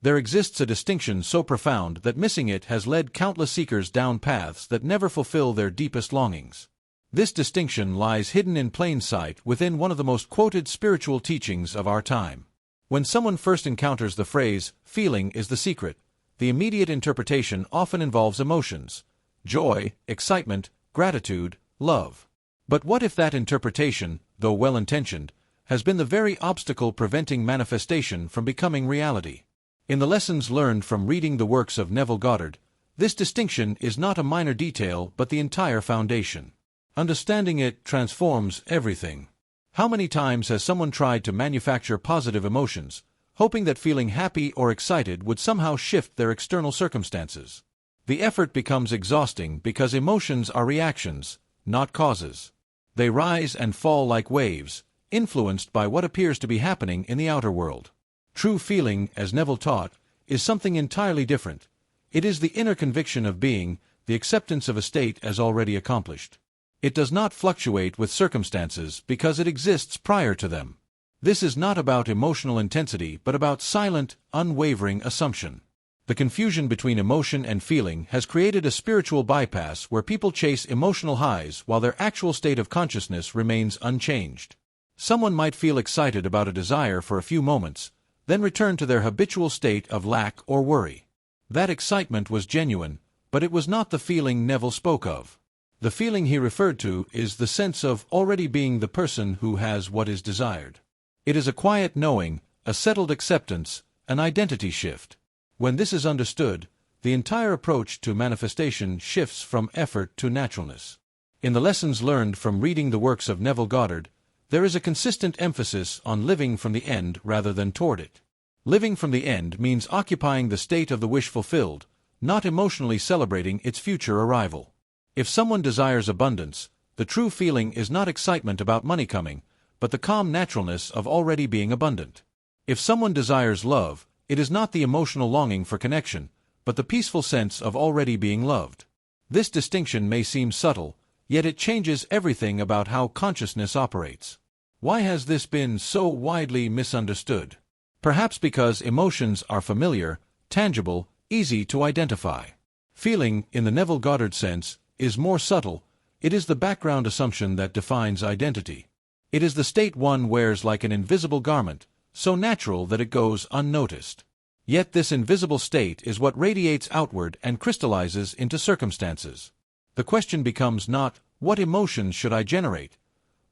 There exists a distinction so profound that missing it has led countless seekers down paths that never fulfill their deepest longings. This distinction lies hidden in plain sight within one of the most quoted spiritual teachings of our time. When someone first encounters the phrase, "feeling is the secret," the immediate interpretation often involves emotions: joy, excitement, gratitude, love. But what if that interpretation, though well-intentioned, has been the very obstacle preventing manifestation from becoming reality? In the lessons learned from reading the works of Neville Goddard, this distinction is not a minor detail but the entire foundation. Understanding it transforms everything. How many times has someone tried to manufacture positive emotions, hoping that feeling happy or excited would somehow shift their external circumstances? The effort becomes exhausting because emotions are reactions, not causes. They rise and fall like waves, influenced by what appears to be happening in the outer world. True feeling, as Neville taught, is something entirely different. It is the inner conviction of being, the acceptance of a state as already accomplished. It does not fluctuate with circumstances because it exists prior to them. This is not about emotional intensity but about silent, unwavering assumption. The confusion between emotion and feeling has created a spiritual bypass where people chase emotional highs while their actual state of consciousness remains unchanged. Someone might feel excited about a desire for a few moments, then return to their habitual state of lack or worry. That excitement was genuine, but it was not the feeling Neville spoke of. The feeling he referred to is the sense of already being the person who has what is desired. It is a quiet knowing, a settled acceptance, an identity shift. When this is understood, the entire approach to manifestation shifts from effort to naturalness. In the lessons learned from reading the works of Neville Goddard, there is a consistent emphasis on living from the end rather than toward it. Living from the end means occupying the state of the wish fulfilled, not emotionally celebrating its future arrival. If someone desires abundance, the true feeling is not excitement about money coming, but the calm naturalness of already being abundant. If someone desires love, it is not the emotional longing for connection, but the peaceful sense of already being loved. This distinction may seem subtle, yet it changes everything about how consciousness operates. Why has this been so widely misunderstood? Perhaps because emotions are familiar, tangible, easy to identify. Feeling, in the Neville Goddard sense, is more subtle. It is the background assumption that defines identity. It is the state one wears like an invisible garment, so natural that it goes unnoticed. Yet this invisible state is what radiates outward and crystallizes into circumstances. The question becomes not, what emotions should I generate?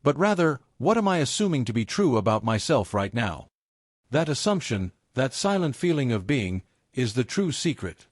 But rather, what am I assuming to be true about myself right now? That assumption, that silent feeling of being, is the true secret.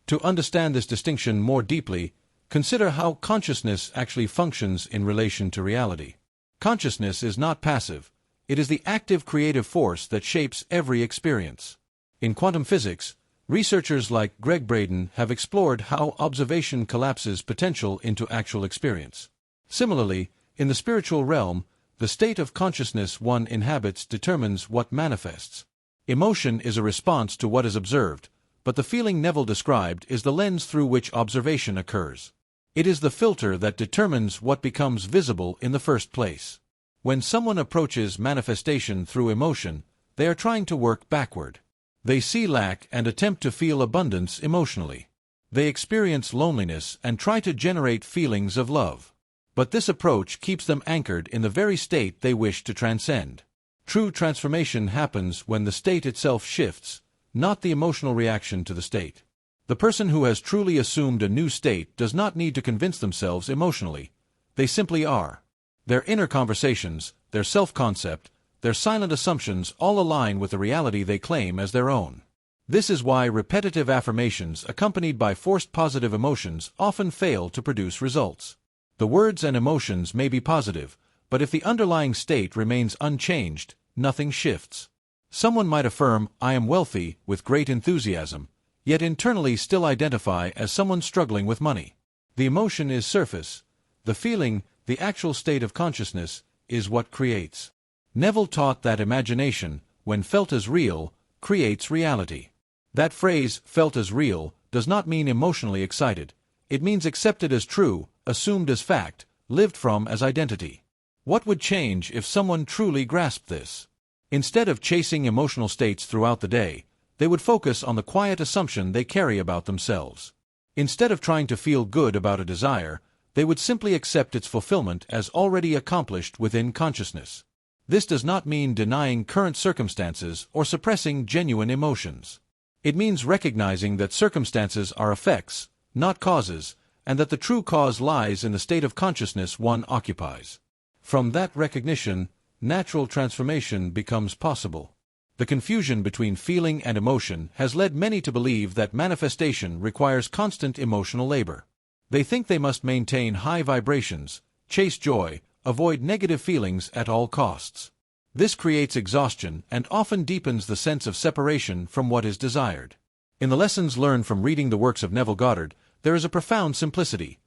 To understand this distinction more deeply, consider how consciousness actually functions in relation to reality. Consciousness is not passive. It is the active creative force that shapes every experience. In quantum physics, researchers like Greg Braden have explored how observation collapses potential into actual experience. Similarly, in the spiritual realm, the state of consciousness one inhabits determines what manifests. Emotion is a response to what is observed, but the feeling Neville described is the lens through which observation occurs. It is the filter that determines what becomes visible in the first place. When someone approaches manifestation through emotion, they are trying to work backward. They see lack and attempt to feel abundance emotionally. They experience loneliness and try to generate feelings of love. But this approach keeps them anchored in the very state they wish to transcend. True transformation happens when the state itself shifts, not the emotional reaction to the state. The person who has truly assumed a new state does not need to convince themselves emotionally. They simply are. Their inner conversations, their self-concept, their silent assumptions all align with the reality they claim as their own. This is why repetitive affirmations accompanied by forced positive emotions often fail to produce results. The words and emotions may be positive, but if the underlying state remains unchanged, nothing shifts. Someone might affirm, "I am wealthy," with great enthusiasm, yet internally still identify as someone struggling with money. The emotion is surface. The feeling, the actual state of consciousness, is what creates. Neville taught that imagination, when felt as real, creates reality. That phrase, "felt as real," does not mean emotionally excited. It means accepted as true, assumed as fact, lived from as identity. What would change if someone truly grasped this? Instead of chasing emotional states throughout the day, They would focus on the quiet assumption they carry about themselves. Instead of trying to feel good about a desire, they would simply accept its fulfillment as already accomplished within consciousness. This does not mean denying current circumstances or suppressing genuine emotions. It means recognizing that circumstances are effects, not causes, and that the true cause lies in the state of consciousness one occupies. From that recognition, natural transformation becomes possible. The confusion between feeling and emotion has led many to believe that manifestation requires constant emotional labor. They think they must maintain high vibrations, chase joy, avoid negative feelings at all costs. This creates exhaustion and often deepens the sense of separation from what is desired. In the lessons learned from reading the works of Neville Goddard, there is a profound simplicity.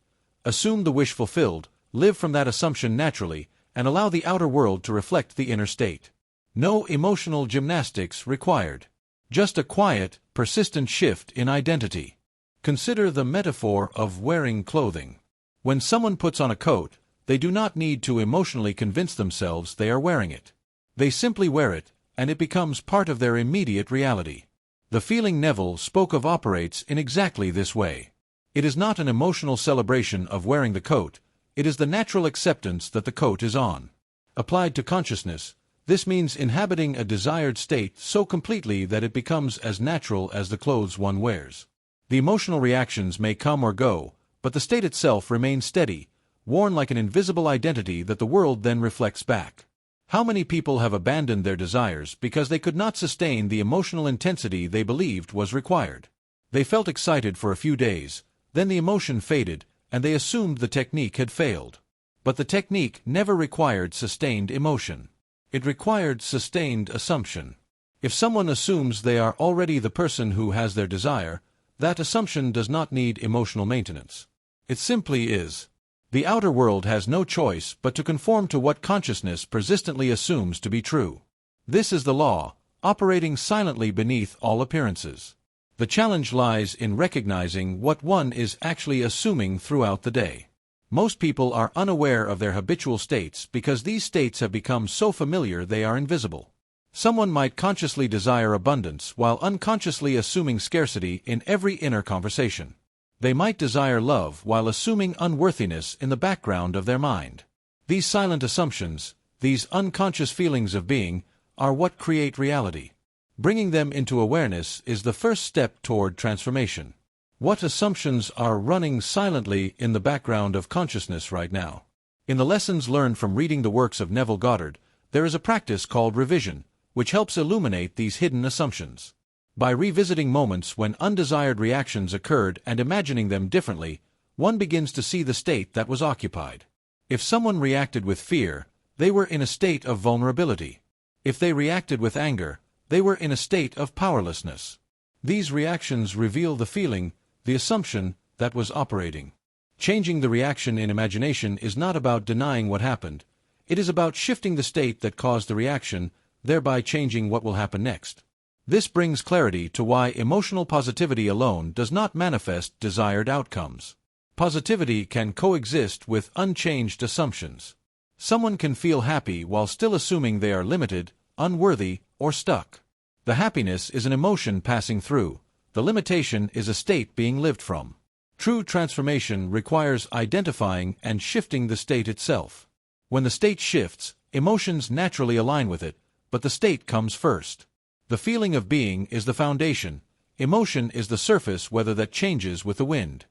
Assume the wish fulfilled, live from that assumption naturally, and allow the outer world to reflect the inner state. No emotional gymnastics required. Just a quiet, persistent shift in identity. Consider the metaphor of wearing clothing. When someone puts on a coat, they do not need to emotionally convince themselves they are wearing it. They simply wear it, and it becomes part of their immediate reality. The feeling Neville spoke of operates in exactly this way. It is not an emotional celebration of wearing the coat, it is the natural acceptance that the coat is on. Applied to consciousness, this means inhabiting a desired state so completely that it becomes as natural as the clothes one wears. The emotional reactions may come or go, but the state itself remains steady, worn like an invisible identity that the world then reflects back. How many people have abandoned their desires because they could not sustain the emotional intensity they believed was required? They felt excited for a few days, then the emotion faded, and they assumed the technique had failed. But the technique never required sustained emotion. It required sustained assumption. If someone assumes they are already the person who has their desire, that assumption does not need emotional maintenance. It simply is. The outer world has no choice but to conform to what consciousness persistently assumes to be true. This is the law, operating silently beneath all appearances. The challenge lies in recognizing what one is actually assuming throughout the day. Most people are unaware of their habitual states because these states have become so familiar they are invisible. Someone might consciously desire abundance while unconsciously assuming scarcity in every inner conversation. They might desire love while assuming unworthiness in the background of their mind. These silent assumptions, these unconscious feelings of being, are what create reality. Bringing them into awareness is the first step toward transformation. What assumptions are running silently in the background of consciousness right now? In the lessons learned from reading the works of Neville Goddard, there is a practice called revision, which helps illuminate these hidden assumptions. By revisiting moments when undesired reactions occurred and imagining them differently, one begins to see the state that was occupied. If someone reacted with fear, they were in a state of vulnerability. If they reacted with anger, they were in a state of powerlessness. These reactions reveal the feeling, the assumption, that was operating. Changing the reaction in imagination is not about denying what happened. It is about shifting the state that caused the reaction, thereby changing what will happen next. This brings clarity to why emotional positivity alone does not manifest desired outcomes. Positivity can coexist with unchanged assumptions. Someone can feel happy while still assuming they are limited, unworthy, or stuck. The happiness is an emotion passing through. The limitation is a state being lived from. True transformation requires identifying and shifting the state itself. When the state shifts, emotions naturally align with it, but the state comes first. The feeling of being is the foundation. Emotion is the surface weather that changes with the wind.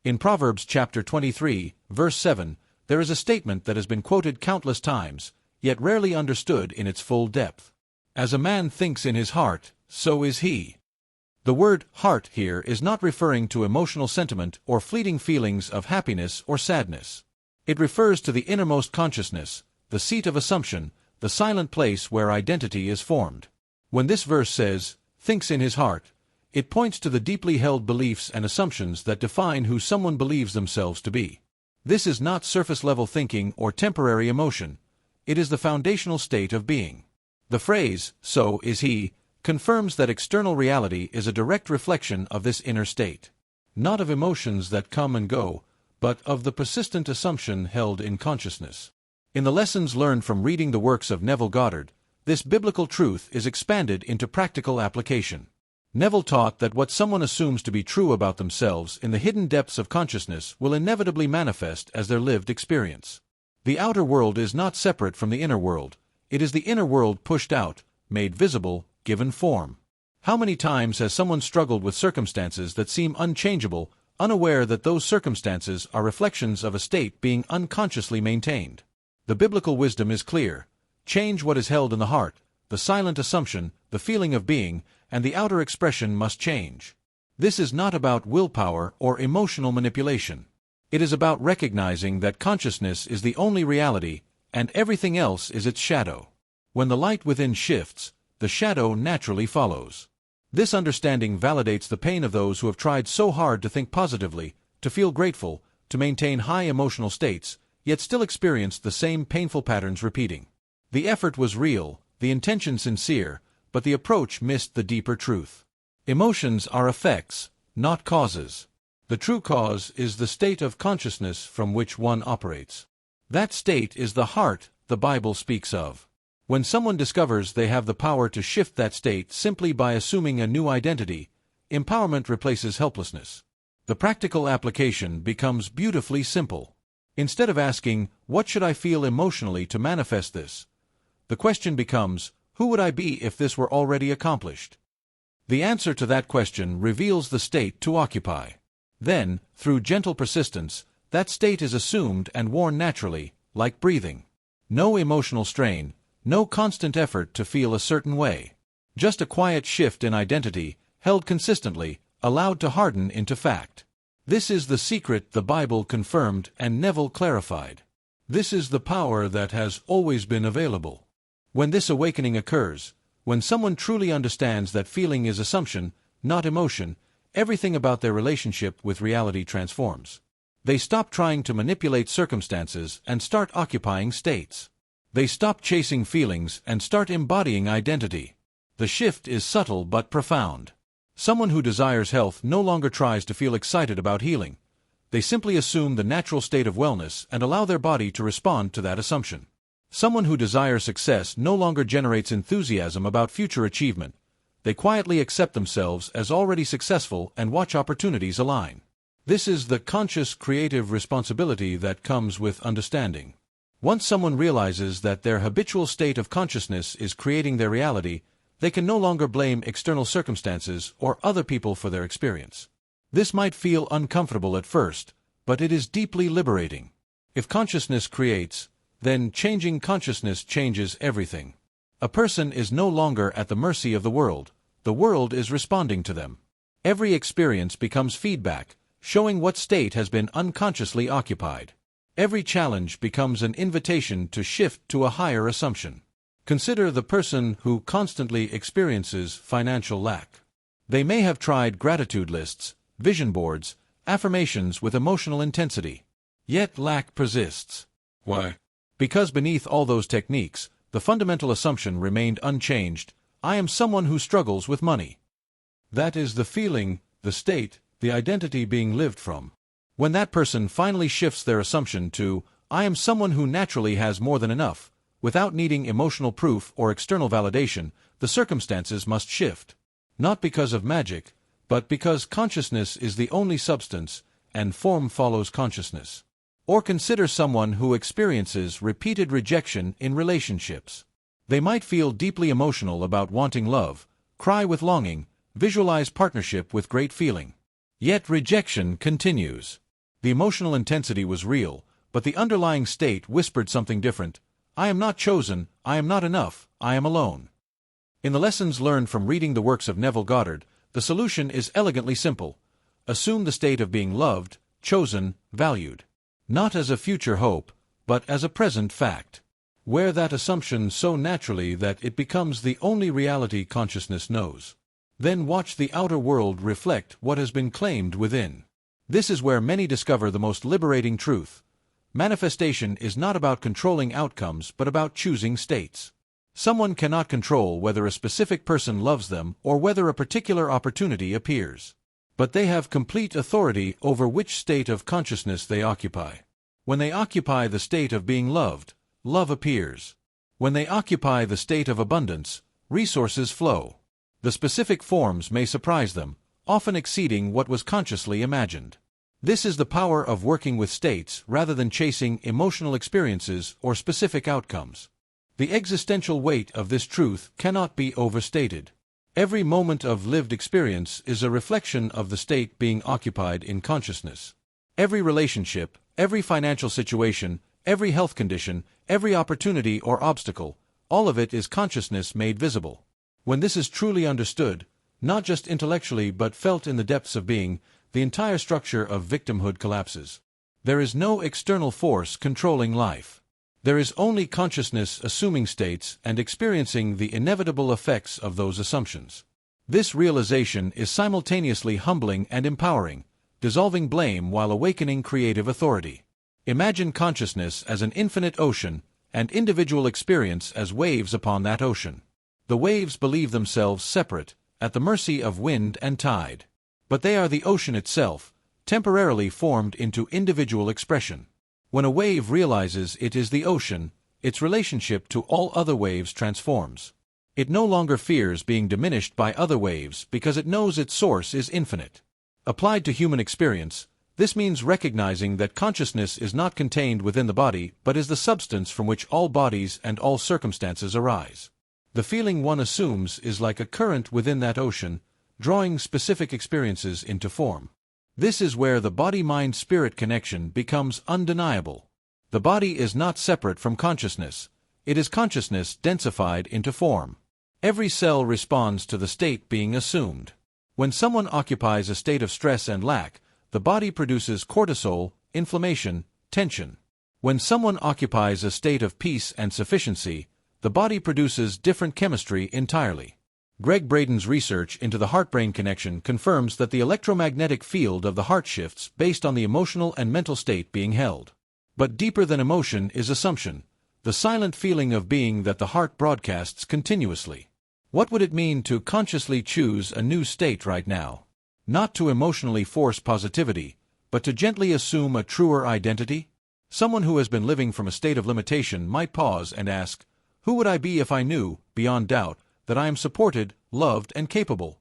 In Proverbs chapter 23, verse 7, there is a statement that has been quoted countless times, yet rarely understood in its full depth. As a man thinks in his heart, so is he. The word heart here is not referring to emotional sentiment or fleeting feelings of happiness or sadness. It refers to the innermost consciousness, the seat of assumption, the silent place where identity is formed. When this verse says, thinks in his heart, it points to the deeply held beliefs and assumptions that define who someone believes themselves to be. This is not surface-level thinking or temporary emotion. It is the foundational state of being. The phrase, so is he, confirms that external reality is a direct reflection of this inner state. Not of emotions that come and go, but of the persistent assumption held in consciousness. In the lessons learned from reading the works of Neville Goddard, this biblical truth is expanded into practical application. Neville taught that what someone assumes to be true about themselves in the hidden depths of consciousness will inevitably manifest as their lived experience. The outer world is not separate from the inner world. It is the inner world pushed out, made visible, given form. How many times has someone struggled with circumstances that seem unchangeable, unaware that those circumstances are reflections of a state being unconsciously maintained? The biblical wisdom is clear. Change what is held in the heart, the silent assumption, the feeling of being, and the outer expression must change. This is not about willpower or emotional manipulation. It is about recognizing that consciousness is the only reality, and everything else is its shadow. When the light within shifts, the shadow naturally follows. This understanding validates the pain of those who have tried so hard to think positively, to feel grateful, to maintain high emotional states, yet still experience the same painful patterns repeating. The effort was real, the intention sincere, but the approach missed the deeper truth. Emotions are effects, not causes. The true cause is the state of consciousness from which one operates. That state is the heart the Bible speaks of. When someone discovers they have the power to shift that state simply by assuming a new identity, empowerment replaces helplessness. The practical application becomes beautifully simple. Instead of asking, "What should I feel emotionally to manifest this?" the question becomes, "Who would I be if this were already accomplished?" The answer to that question reveals the state to occupy. Then, through gentle persistence, that state is assumed and worn naturally, like breathing. No emotional strain, no constant effort to feel a certain way. Just a quiet shift in identity, held consistently, allowed to harden into fact. This is the secret the Bible confirmed and Neville clarified. This is the power that has always been available. When this awakening occurs, when someone truly understands that feeling is assumption, not emotion, everything about their relationship with reality transforms. They stop trying to manipulate circumstances and start occupying states. They stop chasing feelings and start embodying identity. The shift is subtle but profound. Someone who desires health no longer tries to feel excited about healing. They simply assume the natural state of wellness and allow their body to respond to that assumption. Someone who desires success no longer generates enthusiasm about future achievement. They quietly accept themselves as already successful and watch opportunities align. This is the conscious creative responsibility that comes with understanding. Once someone realizes that their habitual state of consciousness is creating their reality, they can no longer blame external circumstances or other people for their experience. This might feel uncomfortable at first, but it is deeply liberating. If consciousness creates, then changing consciousness changes everything. A person is no longer at the mercy of the world is responding to them. Every experience becomes feedback, showing what state has been unconsciously occupied. Every challenge becomes an invitation to shift to a higher assumption. Consider the person who constantly experiences financial lack. They may have tried gratitude lists, vision boards, affirmations with emotional intensity. Yet lack persists. Why? Because beneath all those techniques, the fundamental assumption remained unchanged: I am someone who struggles with money. That is the feeling, the state, the identity being lived from. When that person finally shifts their assumption to, I am someone who naturally has more than enough, without needing emotional proof or external validation, the circumstances must shift. Not because of magic, but because consciousness is the only substance, and form follows consciousness. Or consider someone who experiences repeated rejection in relationships. They might feel deeply emotional about wanting love, cry with longing, visualize partnership with great feeling. Yet rejection continues. The emotional intensity was real, but the underlying state whispered something different. I am not chosen, I am not enough, I am alone. In the lessons learned from reading the works of Neville Goddard, the solution is elegantly simple. Assume the state of being loved, chosen, valued. Not as a future hope, but as a present fact. Wear that assumption so naturally that it becomes the only reality consciousness knows. Then watch the outer world reflect what has been claimed within. This is where many discover the most liberating truth. Manifestation is not about controlling outcomes but about choosing states. Someone cannot control whether a specific person loves them or whether a particular opportunity appears. But they have complete authority over which state of consciousness they occupy. When they occupy the state of being loved, love appears. When they occupy the state of abundance, resources flow. The specific forms may surprise them, often exceeding what was consciously imagined. This is the power of working with states rather than chasing emotional experiences or specific outcomes. The existential weight of this truth cannot be overstated. Every moment of lived experience is a reflection of the state being occupied in consciousness. Every relationship, every financial situation, every health condition, every opportunity or obstacle, all of it is consciousness made visible. When this is truly understood, not just intellectually but felt in the depths of being, the entire structure of victimhood collapses. There is no external force controlling life. There is only consciousness assuming states and experiencing the inevitable effects of those assumptions. This realization is simultaneously humbling and empowering, dissolving blame while awakening creative authority. Imagine consciousness as an infinite ocean, and individual experience as waves upon that ocean. The waves believe themselves separate, at the mercy of wind and tide. But they are the ocean itself, temporarily formed into individual expression. When a wave realizes it is the ocean, its relationship to all other waves transforms. It no longer fears being diminished by other waves because it knows its source is infinite. Applied to human experience, this means recognizing that consciousness is not contained within the body but is the substance from which all bodies and all circumstances arise. The feeling one assumes is like a current within that ocean, drawing specific experiences into form. This is where the body-mind-spirit connection becomes undeniable. The body is not separate from consciousness. It is consciousness densified into form. Every cell responds to the state being assumed. When someone occupies a state of stress and lack, the body produces cortisol, inflammation, tension. When someone occupies a state of peace and sufficiency, the body produces different chemistry entirely. Greg Braden's research into the heart-brain connection confirms that the electromagnetic field of the heart shifts based on the emotional and mental state being held. But deeper than emotion is assumption, the silent feeling of being that the heart broadcasts continuously. What would it mean to consciously choose a new state right now? Not to emotionally force positivity, but to gently assume a truer identity? Someone who has been living from a state of limitation might pause and ask, who would I be if I knew, beyond doubt, that I am supported, loved, and capable?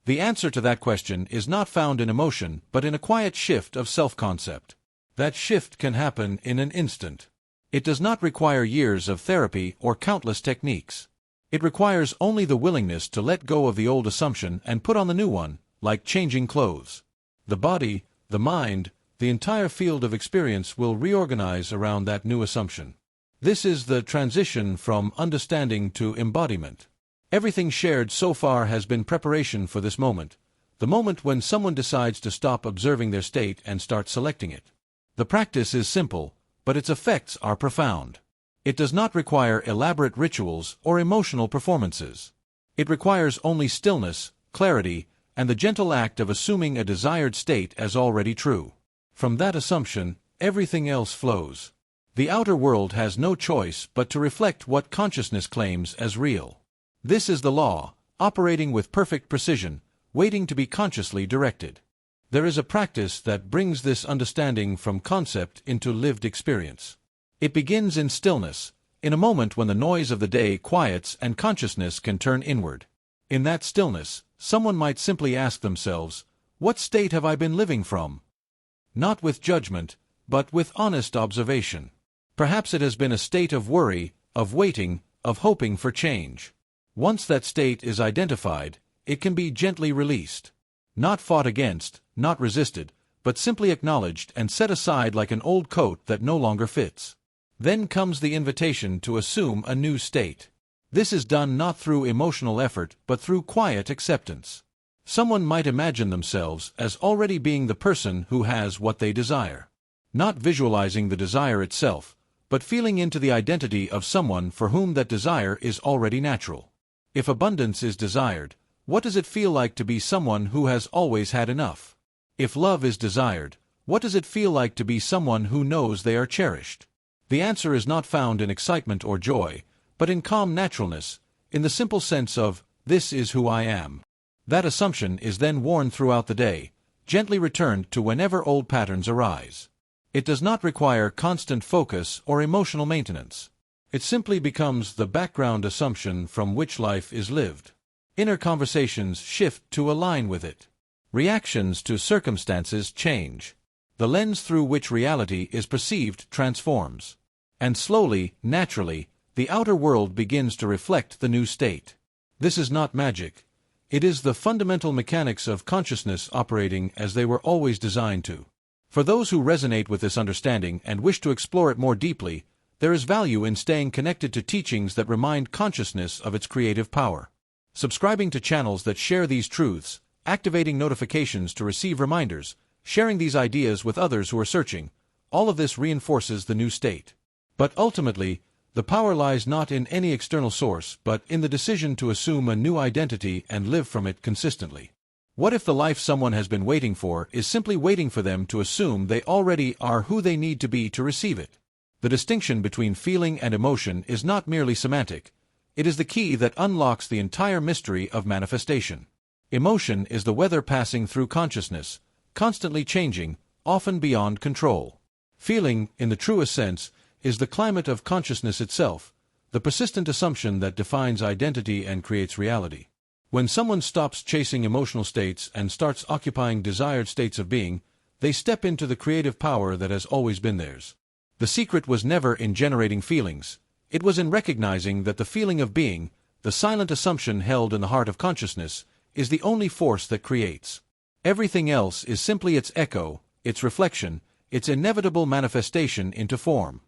The answer to that question is not found in emotion, but in a quiet shift of self-concept. That shift can happen in an instant. It does not require years of therapy or countless techniques. It requires only the willingness to let go of the old assumption and put on the new one, like changing clothes. The body, the mind, the entire field of experience will reorganize around that new assumption. This is the transition from understanding to embodiment. Everything shared so far has been preparation for this moment, the moment when someone decides to stop observing their state and start selecting it. The practice is simple, but its effects are profound. It does not require elaborate rituals or emotional performances. It requires only stillness, clarity, and the gentle act of assuming a desired state as already true. From that assumption, everything else flows. The outer world has no choice but to reflect what consciousness claims as real. This is the law, operating with perfect precision, waiting to be consciously directed. There is a practice that brings this understanding from concept into lived experience. It begins in stillness, in a moment when the noise of the day quiets and consciousness can turn inward. In that stillness, someone might simply ask themselves, what state have I been living from? Not with judgment, but with honest observation. Perhaps it has been a state of worry, of waiting, of hoping for change. Once that state is identified, it can be gently released. Not fought against, not resisted, but simply acknowledged and set aside like an old coat that no longer fits. Then comes the invitation to assume a new state. This is done not through emotional effort but through quiet acceptance. Someone might imagine themselves as already being the person who has what they desire. Not visualizing the desire itself, but feeling into the identity of someone for whom that desire is already natural. If abundance is desired, what does it feel like to be someone who has always had enough? If love is desired, what does it feel like to be someone who knows they are cherished? The answer is not found in excitement or joy, but in calm naturalness, in the simple sense of, this is who I am. That assumption is then worn throughout the day, gently returned to whenever old patterns arise. It does not require constant focus or emotional maintenance. It simply becomes the background assumption from which life is lived. Inner conversations shift to align with it. Reactions to circumstances change. The lens through which reality is perceived transforms. And slowly, naturally, the outer world begins to reflect the new state. This is not magic. It is the fundamental mechanics of consciousness operating as they were always designed to. For those who resonate with this understanding and wish to explore it more deeply, there is value in staying connected to teachings that remind consciousness of its creative power. Subscribing to channels that share these truths, activating notifications to receive reminders, sharing these ideas with others who are searching, all of this reinforces the new state. But ultimately, the power lies not in any external source, but in the decision to assume a new identity and live from it consistently. What if the life someone has been waiting for is simply waiting for them to assume they already are who they need to be to receive it? The distinction between feeling and emotion is not merely semantic. It is the key that unlocks the entire mystery of manifestation. Emotion is the weather passing through consciousness, constantly changing, often beyond control. Feeling, in the truest sense, is the climate of consciousness itself, the persistent assumption that defines identity and creates reality. When someone stops chasing emotional states and starts occupying desired states of being, they step into the creative power that has always been theirs. The secret was never in generating feelings. It was in recognizing that the feeling of being, the silent assumption held in the heart of consciousness, is the only force that creates. Everything else is simply its echo, its reflection, its inevitable manifestation into form.